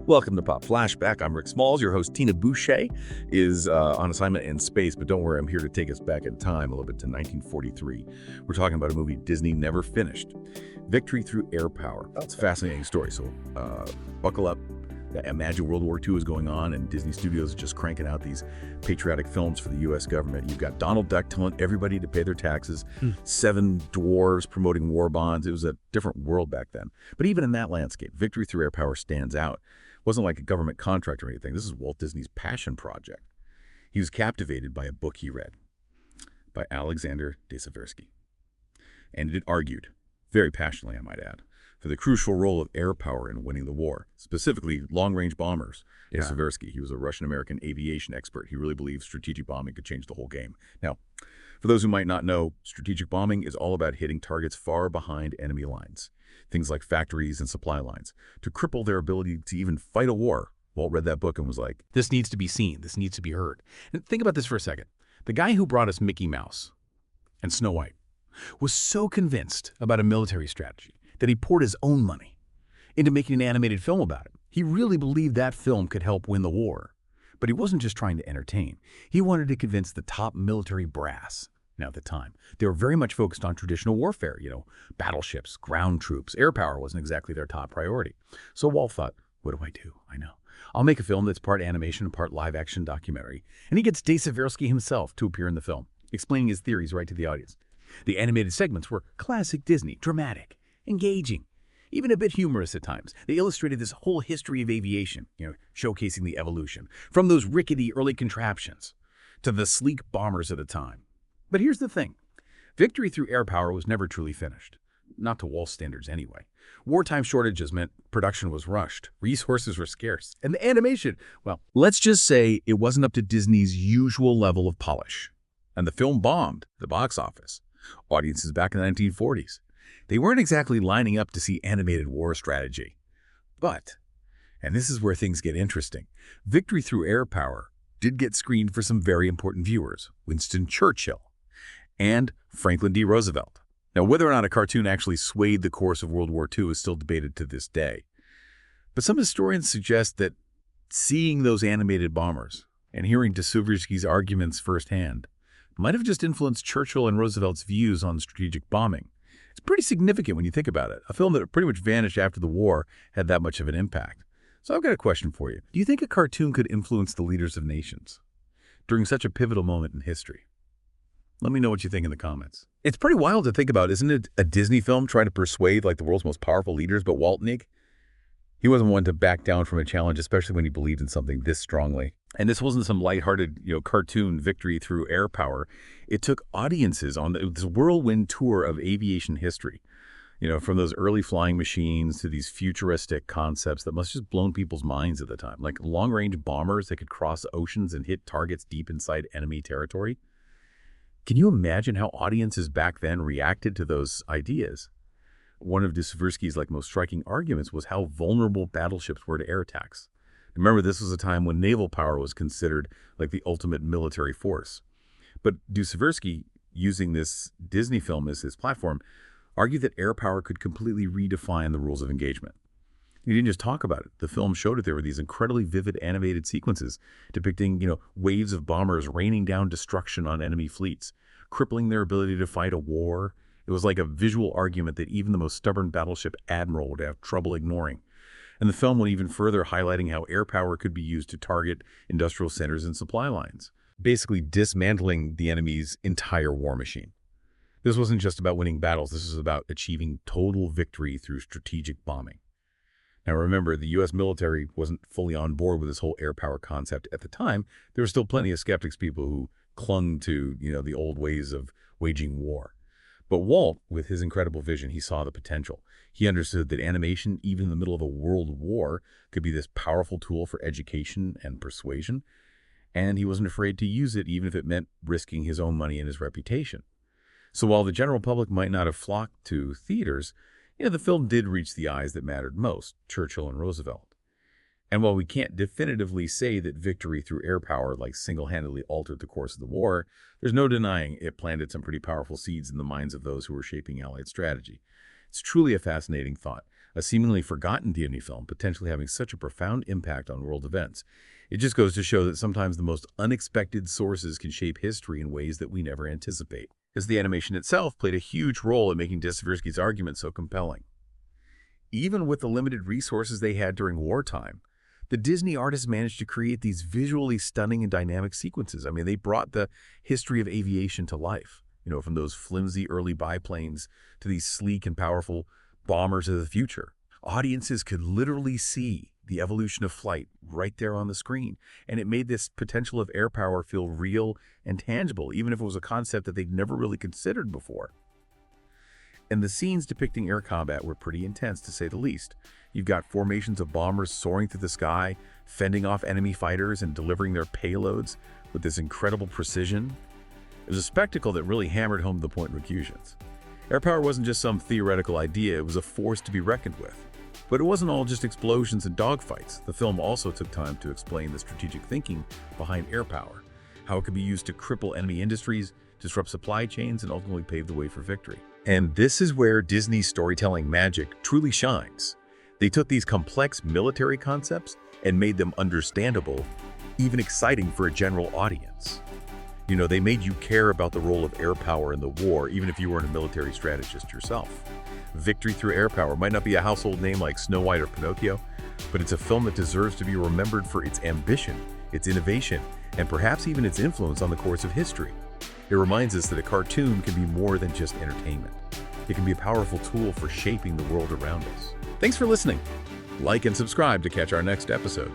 Welcome to Pop Flashback. I'm Rick Smalls. Your host, Tina Boucher, is on assignment in space, but don't worry, I'm here to take us back in time a little bit to 1943. We're talking about a movie Disney never finished, Victory Through Air Power. It's a fascinating story, so buckle up. Imagine World War II is going on, and Disney Studios is just cranking out these patriotic films for the U.S. government. You've got Donald Duck telling everybody to pay their taxes, 7 dwarves promoting war bonds. It was a different world back then. But even in that landscape, Victory Through Air Power stands out. It wasn't like a government contract or anything. This is Walt Disney's passion project. He was captivated by a book he read by Alexander de Seversky. And it argued, very passionately I might add, for the crucial role of air power in winning the war, specifically long-range bombers. Yeah. Seversky, he was a Russian-American aviation expert. He really believed strategic bombing could change the whole game. Now, for those who might not know, strategic bombing is all about hitting targets far behind enemy lines, things like factories and supply lines, to cripple their ability to even fight a war. Walt read that book and was like, this needs to be seen. This needs to be heard. And think about this for a second. The guy who brought us Mickey Mouse and Snow White was so convinced about a military strategy that he poured his own money into making an animated film about it. He really believed that film could help win the war. But he wasn't just trying to entertain. He wanted to convince the top military brass. Now, at the time, they were very much focused on traditional warfare, battleships, ground troops. Air power wasn't exactly their top priority. So Walt thought, what do I do? I know. I'll make a film that's part animation and part live-action documentary. And he gets de Seversky himself to appear in the film, explaining his theories right to the audience. The animated segments were classic Disney, dramatic, engaging, even a bit humorous at times. They illustrated this whole history of aviation, showcasing the evolution, from those rickety early contraptions to the sleek bombers of the time. But here's the thing. Victory Through Air Power was never truly finished. Not to Walt's standards anyway. Wartime shortages meant production was rushed, resources were scarce, and the animation, well, let's just say it wasn't up to Disney's usual level of polish. And the film bombed the box office. Audiences back in the 1940s. They weren't exactly lining up to see animated war strategy. But, and this is where things get interesting, Victory Through Air Power did get screened for some very important viewers, Winston Churchill and Franklin D. Roosevelt. Now, whether or not a cartoon actually swayed the course of World War II is still debated to this day. But some historians suggest that seeing those animated bombers and hearing de Seversky's arguments firsthand might have just influenced Churchill and Roosevelt's views on strategic bombing. It's pretty significant when you think about it. A film that pretty much vanished after the war had that much of an impact. So I've got a question for you. Do you think a cartoon could influence the leaders of nations during such a pivotal moment in history? Let me know what you think in the comments. It's pretty wild to think about, isn't it? A Disney film trying to persuade the world's most powerful leaders, but Walt Nig, he wasn't one to back down from a challenge, especially when he believed in something this strongly. And this wasn't some lighthearted, cartoon Victory Through Air Power. It took audiences on this whirlwind tour of aviation history, from those early flying machines to these futuristic concepts that must have just blown people's minds at the time, like long-range bombers that could cross oceans and hit targets deep inside enemy territory. Can you imagine how audiences back then reacted to those ideas? One of de Seversky's most striking arguments was how vulnerable battleships were to air attacks. Remember, this was a time when naval power was considered the ultimate military force. But de Seversky, using this Disney film as his platform, argued that air power could completely redefine the rules of engagement. He didn't just talk about it. The film showed it. There were these incredibly vivid animated sequences depicting, waves of bombers raining down destruction on enemy fleets, crippling their ability to fight a war. It was like a visual argument that even the most stubborn battleship admiral would have trouble ignoring. And the film went even further, highlighting how air power could be used to target industrial centers and supply lines, basically dismantling the enemy's entire war machine. This wasn't just about winning battles. This was about achieving total victory through strategic bombing. Now remember, the U.S. military wasn't fully on board with this whole air power concept at the time. There were still plenty of skeptics, people who clung to, the old ways of waging war. But Walt, with his incredible vision, he saw the potential. He understood that animation, even in the middle of a world war, could be this powerful tool for education and persuasion. And he wasn't afraid to use it, even if it meant risking his own money and his reputation. So while the general public might not have flocked to theaters, the film did reach the eyes that mattered most, Churchill and Roosevelt. And while we can't definitively say that Victory Through Air Power single-handedly altered the course of the war, there's no denying it planted some pretty powerful seeds in the minds of those who were shaping Allied strategy. It's truly a fascinating thought. a seemingly forgotten Disney film potentially having such a profound impact on world events. It just goes to show that sometimes the most unexpected sources can shape history in ways that we never anticipate, as the animation itself played a huge role in making Seversky's argument so compelling. Even with the limited resources they had during wartime, the Disney artists managed to create these visually stunning and dynamic sequences. I mean, they brought the history of aviation to life, from those flimsy early biplanes to these sleek and powerful bombers of the future. Audiences could literally see the evolution of flight right there on the screen, and it made this potential of air power feel real and tangible, even if it was a concept that they'd never really considered before. And the scenes depicting air combat were pretty intense, to say the least. You've got formations of bombers soaring through the sky, fending off enemy fighters and delivering their payloads with this incredible precision. It was a spectacle that really hammered home the point of recusants. Air power wasn't just some theoretical idea, it was a force to be reckoned with. But it wasn't all just explosions and dogfights. The film also took time to explain the strategic thinking behind air power, how it could be used to cripple enemy industries, disrupt supply chains, and ultimately pave the way for victory. And this is where Disney's storytelling magic truly shines. They took these complex military concepts and made them understandable, even exciting for a general audience. They made you care about the role of air power in the war, even if you weren't a military strategist yourself. Victory through air power might not be a household name like Snow White or Pinocchio, but it's a film that deserves to be remembered for its ambition, its innovation, and perhaps even its influence on the course of history. It reminds us that a cartoon can be more than just entertainment. It can be a powerful tool for shaping the world around us. Thanks for listening. Like and subscribe to catch our next episode.